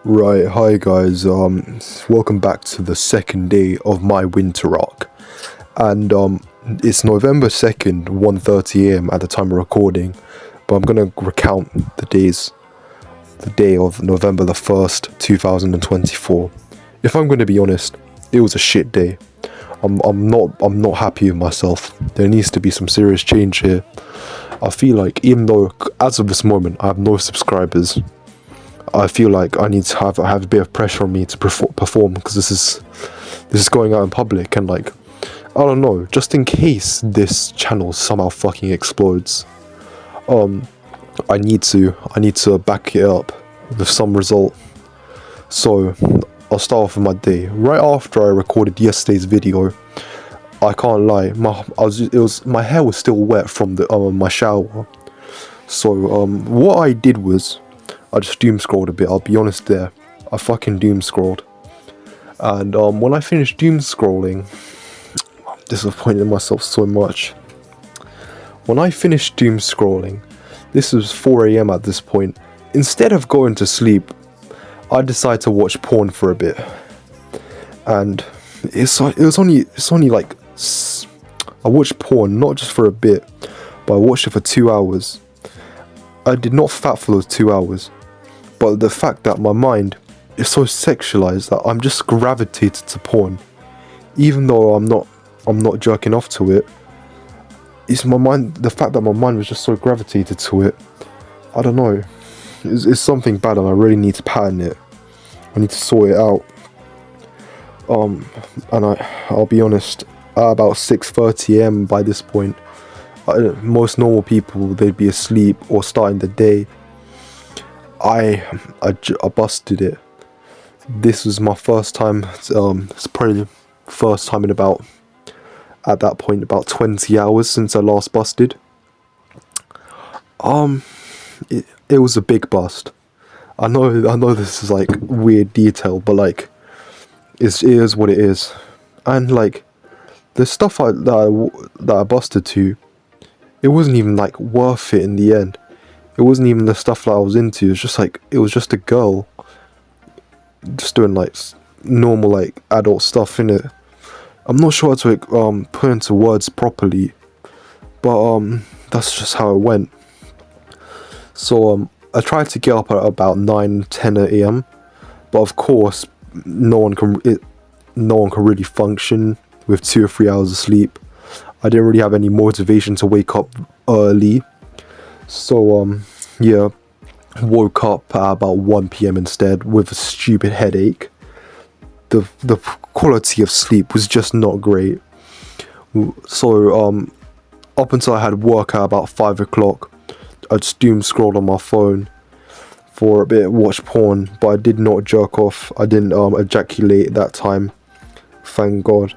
Right, hi guys, welcome back to the second day of my winter arc, and it's November 2nd, 1:30 am at the time of recording, but I'm gonna recount the day of November the 1st, 2024. If I'm gonna be honest, it was a shit day. I'm not happy with myself. There needs to be some serious change here. I feel like even though, as of this moment, I have no subscribers, I feel like I need to have a bit of pressure on me to perform, because this is going out in public, and like, I don't know, just in case this channel somehow fucking explodes, I need to back it up with some result. So I'll start off with my day. Right after I recorded yesterday's video, I can't lie, my hair was still wet from the my shower. So what I did was, I just doom scrolled a bit. I'll be honest there. I fucking doom scrolled. And when I finished doom scrolling, I'm disappointed in myself so much. When I finished doom scrolling, this was 4 a.m. at this point. Instead of going to sleep, I decided to watch porn for a bit. And it's only like, I watched porn not just for a bit, but I watched it for 2 hours. I did not fat for those 2 hours. But the fact that my mind is so sexualized that I'm just gravitated to porn, even though I'm not jerking off to it. It's my mind. The fact that my mind was just so gravitated to it. I don't know. It's something bad, and I really need to pattern it. I need to sort it out. And I'll be honest. At about 6:30 a.m. by this point, most normal people, they'd be asleep or starting the day. I busted it. This was my first time. It's probably the first time in at that point, about 20 hours since I last busted. It was a big bust. I know this is like weird detail, but like, it is what it is. And like, the stuff that I busted to, it wasn't even like worth it in the end. It wasn't even the stuff that I was into. It was just a girl just doing like normal like adult stuff in it. I'm not sure how to put into words properly, but that's just how it went. So I tried to get up at about 9-10 a.m, but of course no one can really function with 2 or 3 hours of sleep. I didn't really have any motivation to wake up early. So yeah, woke up at about 1 p.m. instead with a stupid headache. The quality of sleep was just not great. So up until I had work at about 5 o'clock, I just doom scrolled on my phone for a bit, watched porn, but I did not jerk off. I didn't ejaculate at that time, thank God.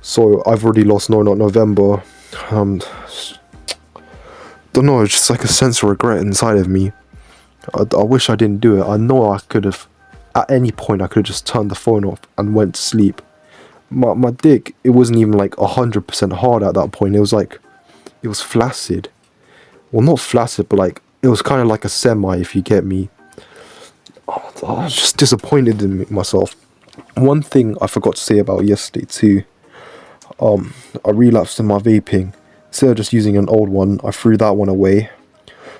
So I've already lost November. Don't know, it's just like a sense of regret inside of me. I wish I didn't do it. I know I could have, at any point I could have just turned the phone off and went to sleep. My dick, it wasn't even like 100% hard at that point. It was flaccid. Well, not flaccid, but like, it was kind of like a semi, if you get me. I was just disappointed in myself. One thing I forgot to say about yesterday too, I relapsed in my vaping. Instead of just using an old one, I threw that one away.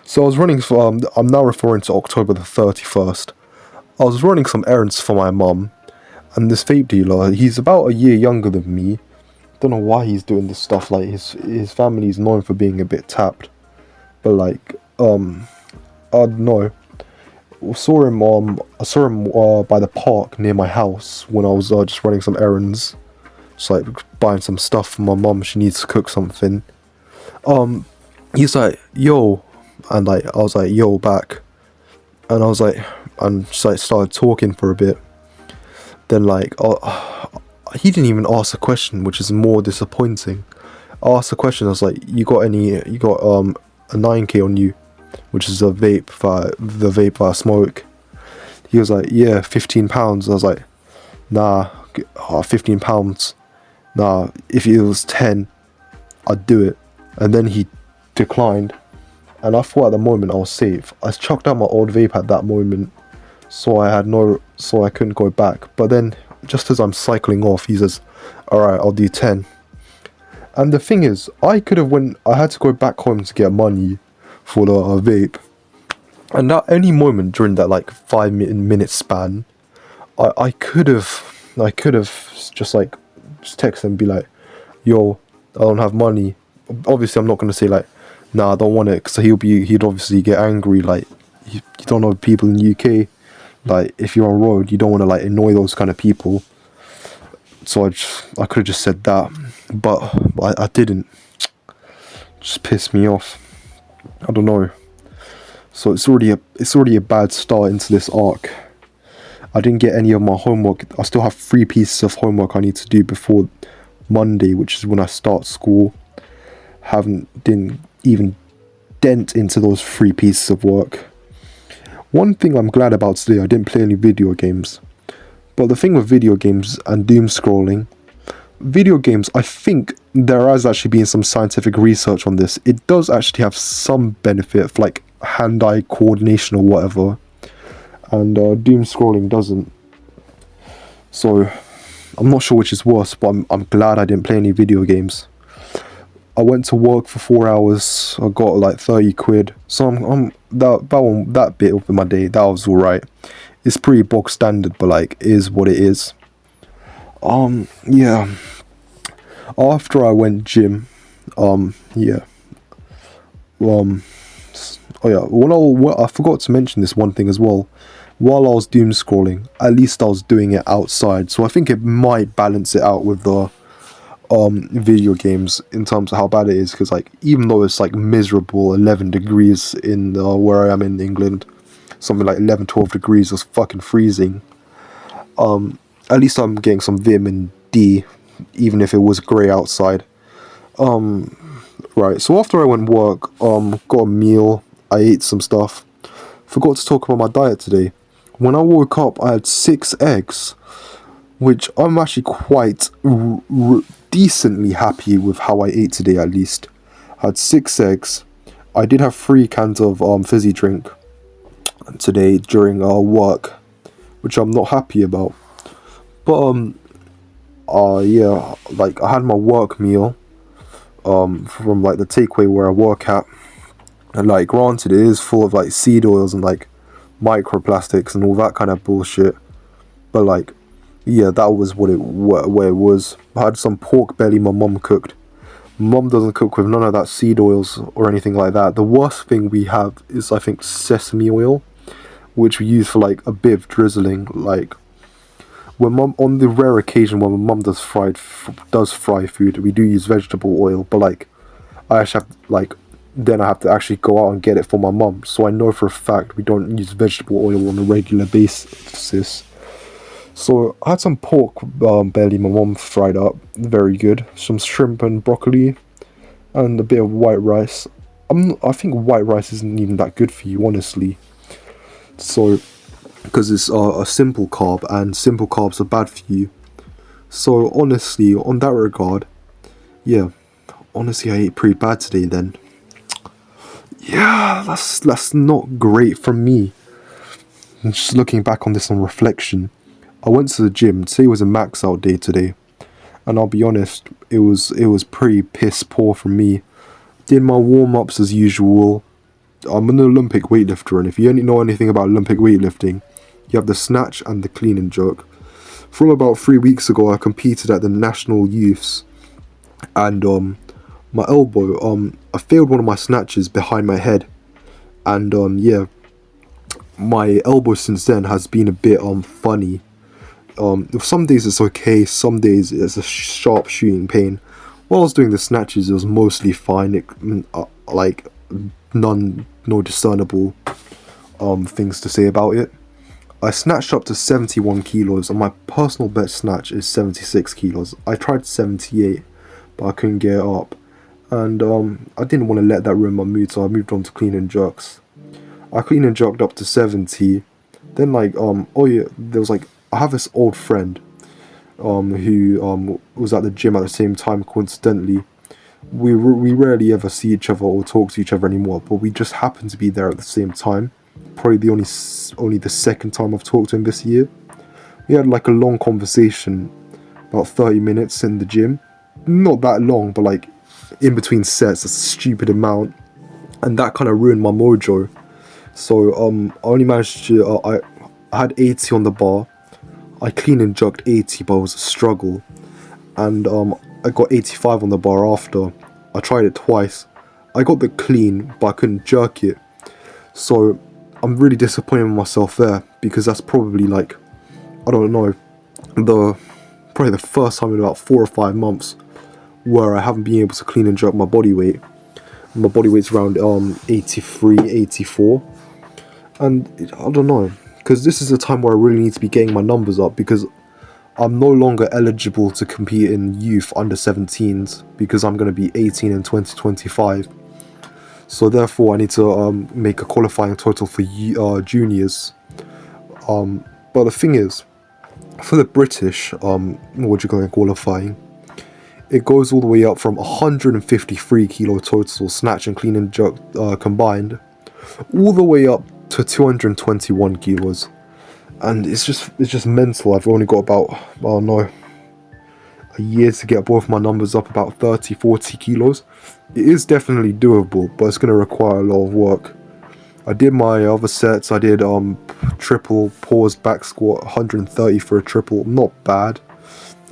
So I was running for, I'm now referring to October the 31st. I was running some errands for my mum, and this vape dealer, he's about a year younger than me. Don't know why he's doing this stuff. Like, his family's known for being a bit tapped, but like, I don't know. I saw him by the park near my house when I was just running some errands, just like buying some stuff for my mum. She needs to cook something. He's like, yo, and like, I was like, yo, back, and I was like, and just like started talking for a bit. Then like, he didn't even ask a question, which is more disappointing. I asked a question. I was like, you got a 9K on you, which is the vape that I smoke. He was like, yeah, £15. I was like, nah, £15. Nah, if it was 10, I'd do it. And then he declined, and I thought at the moment I was safe. I chucked out my old vape at that moment, so I couldn't go back. But then, just as I'm cycling off, he says, "Alright, I'll do 10." And the thing is, I had to go back home to get money for the vape. And at any moment during that like 5 minute span, I could have just text him and be like, "Yo, I don't have money." Obviously, I'm not gonna say like, "Nah, I don't want it," because he'd obviously get angry. Like, you don't know people in the UK. Like, if you're on road, you don't want to like annoy those kind of people. So I could have just said that, but I didn't. Just pissed me off. I don't know. So it's already a bad start into this arc. I didn't get any of my homework. I still have 3 pieces of homework I need to do before Monday, which is when I start school. Didn't even dent into those 3 pieces of work. One thing I'm glad about today, I didn't play any video games. But the thing with video games and doom scrolling, video games, I think there has actually been some scientific research on this. It does actually have some benefit for like hand-eye coordination or whatever, and doom scrolling doesn't. So I'm not sure which is worse, but I'm glad I didn't play any video games. I went to work for 4 hours. I got like 30 quid. So that bit of my day, that was alright. It's pretty bog standard, but like, it is what it is. Yeah. After I went gym, yeah. Oh yeah. I forgot to mention this one thing as well. While I was doom scrolling, at least I was doing it outside, so I think it might balance it out with the video games in terms of how bad it is, because like, even though it's like miserable 11 degrees in where I am in England, something like 11-12 degrees was fucking freezing, at least I'm getting some vitamin D, even if it was grey outside. Right, so after I went work, got a meal, I ate some stuff. Forgot to talk about my diet today. When I woke up, I had 6 eggs, which I'm actually quite decently happy with how I ate today, at least. I had 6 eggs. I did have 3 cans of fizzy drink today during work, which I'm not happy about. But yeah, like, I had my work meal from like the takeaway where I work at, and like, granted, it is full of like seed oils and like microplastics and all that kind of bullshit, but like, yeah, that was where it was. I had some pork belly my mum cooked. Mum doesn't cook with none of that seed oils or anything like that. The worst thing we have is, I think, sesame oil, which we use for like a bit of drizzling. Like, when mum, on the rare occasion when my mum does fry food, we do use vegetable oil, but like, I actually have then I have to actually go out and get it for my mum, so I know for a fact we don't use vegetable oil on a regular basis. So I had some pork belly my mum fried up, very good. Some shrimp and broccoli, and a bit of white rice. I think white rice isn't even that good for you, honestly. So, because it's a simple carb, and simple carbs are bad for you. So honestly, on that regard, yeah, honestly, I ate pretty bad today then. Yeah, that's not great from me. And just looking back on this on reflection, I went to the gym. Today was a max out day today, and I'll be honest, it was pretty piss poor from me. Did my warm ups as usual. I'm an Olympic weightlifter, and if you only know anything about Olympic weightlifting, you have the snatch and the clean and jerk. From about 3 weeks ago, I competed at the national youths, and my elbow, I failed one of my snatches behind my head, and yeah, my elbow since then has been a bit funny. Some days it's okay, some days it's a sharp shooting pain. While I was doing the snatches, it was mostly fine. Like, no discernible things to say about it. I snatched up to 71 kilos, and my personal best snatch is 76 kilos. I tried 78, but I couldn't get it up. And I didn't want to let that ruin my mood, so I moved on to clean and jerks. I clean and jerked up to 70. Then like, oh yeah, there was like, I have this old friend who was at the gym at the same time, coincidentally. We rarely ever see each other or talk to each other anymore, but we just happened to be there at the same time. probably only the second time I've talked to him this year. We had like a long conversation, about 30 minutes in the gym. Not that long, but like in between sets, a stupid amount, and that kind of ruined my mojo. So I only managed to I had 80 on the bar. I clean and jerked 80, but it was a struggle, and I got 85 on the bar after. I tried it twice. I got the clean, but I couldn't jerk it. So I'm really disappointed in myself there, because that's probably like, I don't know, probably the first time in about 4 or 5 months where I haven't been able to clean and jerk my body weight. My body weight's around 83, 84, and I don't know, because this is the time where I really need to be getting my numbers up, because I'm no longer eligible to compete in youth under 17s, because I'm going to be 18 in 2025. So therefore I need to make a qualifying total for juniors. But the thing is, for the British, what you call it, qualifying, it goes all the way up from 153 kilo total snatch and clean and jerk combined, all the way up to 221 kilos, and it's just mental. I've only got about, I don't know, a year to get both my numbers up about 30-40 kilos. It is definitely doable, but it's going to require a lot of work. I did my other sets. I did triple pause back squat, 130 for a triple, not bad,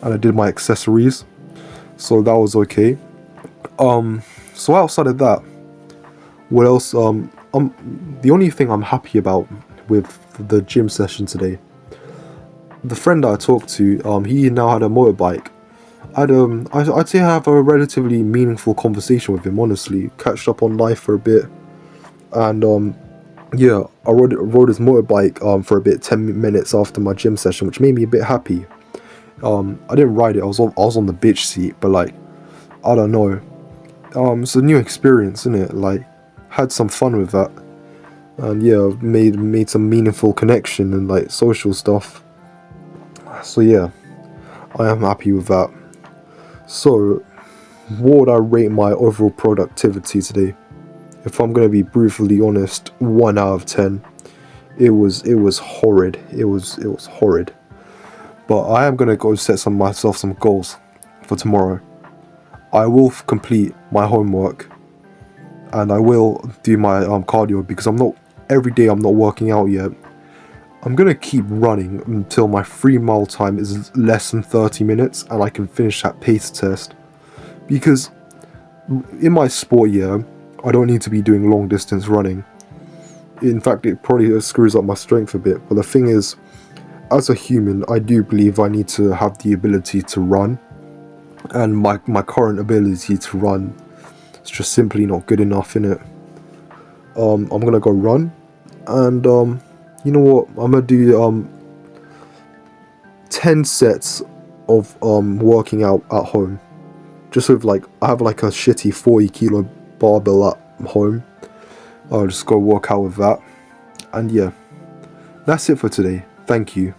and I did my accessories, so that was okay. So outside of that, what else? The only thing I'm happy about with the gym session today, the friend I talked to, he now had a motorbike. I'd say I have a relatively meaningful conversation with him, honestly. Catched up on life for a bit, and yeah, I rode his motorbike for a bit, 10 minutes after my gym session, which made me a bit happy. I didn't ride it, I was on the bitch seat, but like, I don't know. It's a new experience, isn't it? Like, had some fun with that, and yeah, made some meaningful connection and like social stuff. So yeah, I am happy with that. So, what would I rate my overall productivity today? If I'm gonna be brutally honest, 1 out of 10. It was horrid. It was horrid. But I am gonna go set myself some goals for tomorrow. I will complete my homework, and I will do my cardio, because every day I'm not working out yet. I'm gonna keep running until my 3-mile time is less than 30 minutes and I can finish that pace test. Because in my sport year, I don't need to be doing long distance running. In fact, it probably screws up my strength a bit. But the thing is, as a human, I do believe I need to have the ability to run. And my current ability to run is just simply not good enough, innit? I'm gonna go run, and you know what? I'm gonna do 10 sets of working out at home. Just with like, I have like a shitty 40 kilo barbell at home. I'll just go work out with that. And yeah, that's it for today. Thank you.